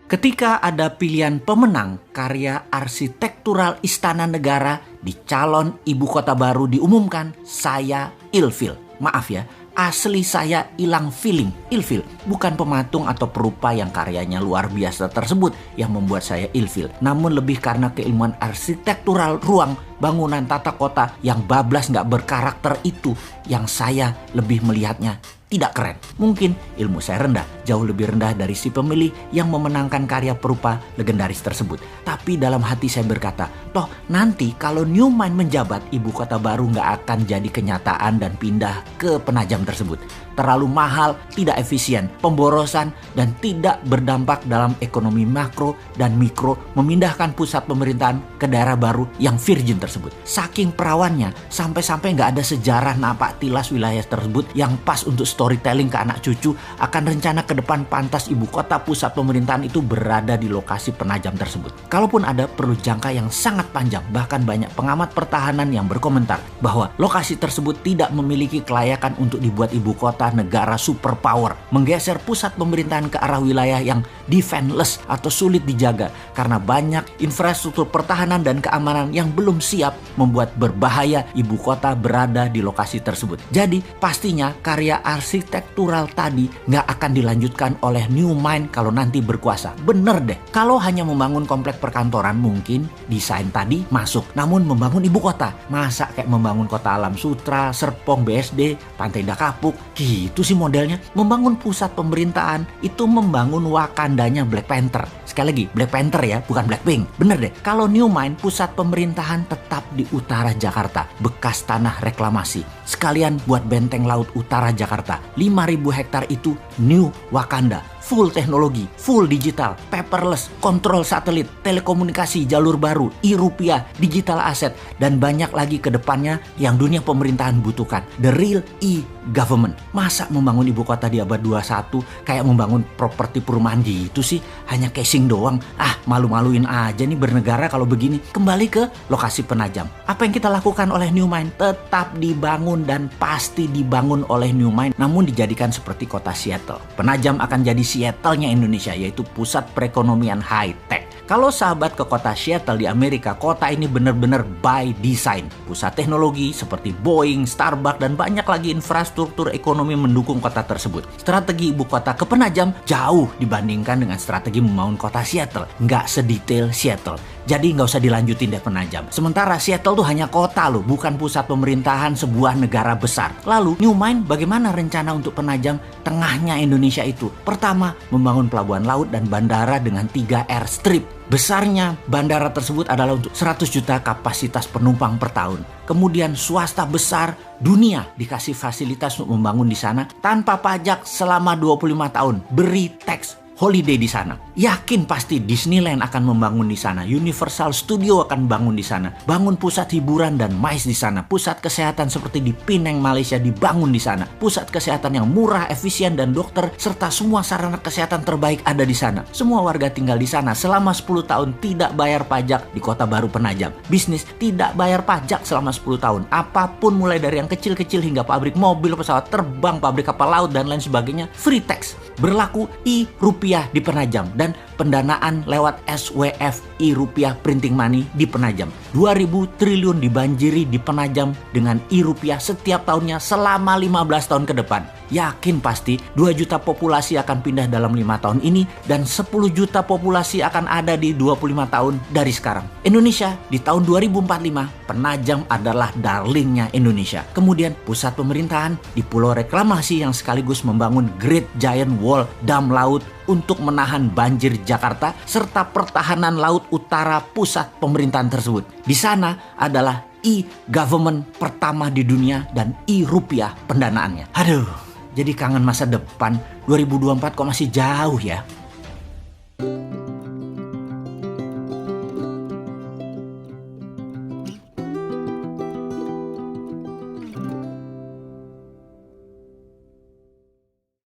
Ketika ada pilihan pemenang karya arsitektural Istana Negara di calon ibu kota baru diumumkan, saya ilfil. Maaf ya, asli saya hilang feeling. Ilfil bukan pematung atau perupa yang karyanya luar biasa tersebut yang membuat saya ilfil, namun lebih karena keilmuan arsitektural ruang, bangunan, tata kota yang bablas gak berkarakter itu yang saya lebih melihatnya tidak keren. Mungkin ilmu saya rendah, jauh lebih rendah dari si pemilih yang memenangkan karya perupa legendaris tersebut. Tapi dalam hati saya berkata, toh nanti kalau Newmind menjabat, ibu kota baru nggak akan jadi kenyataan dan pindah ke Penajam tersebut. Terlalu mahal, tidak efisien, pemborosan, dan tidak berdampak dalam ekonomi makro dan mikro memindahkan pusat pemerintahan ke daerah baru yang virgin tersebut. Saking perawannya, sampai-sampai nggak ada sejarah napak tilas wilayah tersebut yang pas untuk storytelling ke anak cucu akan rencana ke depan pantas ibu kota pusat pemerintahan itu berada di lokasi Penajam tersebut. Kalaupun ada, perlu jangka yang sangat panjang. Bahkan banyak pengamat pertahanan yang berkomentar bahwa lokasi tersebut tidak memiliki kelayakan untuk dibuat ibu kota negara superpower, menggeser pusat pemerintahan ke arah wilayah yang defenseless atau sulit dijaga karena banyak infrastruktur pertahanan dan keamanan yang belum siap, membuat berbahaya ibu kota berada di lokasi tersebut. Jadi pastinya karya arsitektural tadi nggak akan dilanjutkan oleh Newmind kalau nanti berkuasa. Bener deh, kalau hanya membangun komplek perkantoran mungkin desain tadi masuk, namun membangun ibu kota, masa kayak membangun kota Alam Sutra, Serpong, BSD, Pantai Indah Kapuk, itu sih modelnya. Membangun pusat pemerintahan itu membangun Wakandanya Black Panther. Sekali lagi, Black Panther ya, bukan Blackpink. Bener deh, kalau Newmind pusat pemerintahan tetap di utara Jakarta, bekas tanah reklamasi. Sekalian buat benteng laut utara Jakarta. 5.000 hektar itu New Wakanda. Full teknologi, full digital, paperless, kontrol satelit, telekomunikasi jalur baru, e-rupiah, digital aset, dan banyak lagi ke depannya yang dunia pemerintahan butuhkan. The real e-government. Masa membangun ibu kota di abad 21 kayak membangun properti perumahan gitu sih? Hanya casing doang. Malu-maluin aja nih bernegara kalau begini. Kembali ke lokasi Penajam. Apa yang kita lakukan oleh Newmind? Tetap dibangun dan pasti dibangun oleh Newmind, namun dijadikan seperti kota Seattle. Penajam akan jadi Seattle-nya Indonesia, yaitu pusat perekonomian high-tech. Kalau sahabat ke kota Seattle di Amerika, kota ini benar-benar by design. Pusat teknologi seperti Boeing, Starbucks, dan banyak lagi infrastruktur ekonomi mendukung kota tersebut. Strategi ibu kota ke Penajam jauh dibandingkan dengan strategi membangun kota Seattle. Nggak sedetail Seattle. Jadi nggak usah dilanjutin deh Penajam. Sementara Seattle tuh hanya kota loh, bukan pusat pemerintahan sebuah negara besar. Lalu Newmind bagaimana rencana untuk Penajam tengahnya Indonesia itu? Pertama, membangun pelabuhan laut dan bandara dengan 3 airstrip. Besarnya bandara tersebut adalah untuk 100 juta kapasitas penumpang per tahun. Kemudian swasta besar dunia dikasih fasilitas untuk membangun di sana tanpa pajak selama 25 tahun. Beri tax holiday di sana. Yakin pasti Disneyland akan membangun di sana. Universal Studio akan bangun di sana. Bangun pusat hiburan dan MICE di sana. Pusat kesehatan seperti di Penang, Malaysia dibangun di sana. Pusat kesehatan yang murah, efisien, dan dokter serta semua sarana kesehatan terbaik ada di sana. Semua warga tinggal di sana selama 10 tahun tidak bayar pajak di kota baru Penajam. Bisnis tidak bayar pajak selama 10 tahun. Apapun mulai dari yang kecil-kecil hingga pabrik mobil, pesawat terbang, pabrik kapal laut, dan lain sebagainya, free tax. Berlaku e-rupiah di Penajam dan pendanaan lewat SWF e-rupiah printing money di Penajam. 2.000 triliun dibanjiri di Penajam dengan e-rupiah setiap tahunnya selama 15 tahun ke depan. Yakin pasti 2 juta populasi akan pindah dalam 5 tahun ini dan 10 juta populasi akan ada di 25 tahun dari sekarang. Indonesia di tahun 2045, Penajam adalah darlingnya Indonesia. Kemudian pusat pemerintahan di Pulau Reklamasi yang sekaligus membangun Great Giant Wall dam laut untuk menahan banjir Jakarta serta pertahanan laut utara pusat pemerintahan tersebut. Di sana adalah e-government pertama di dunia dan e-rupiah pendanaannya. Aduh, jadi kangen masa depan. 2024 kok masih jauh ya.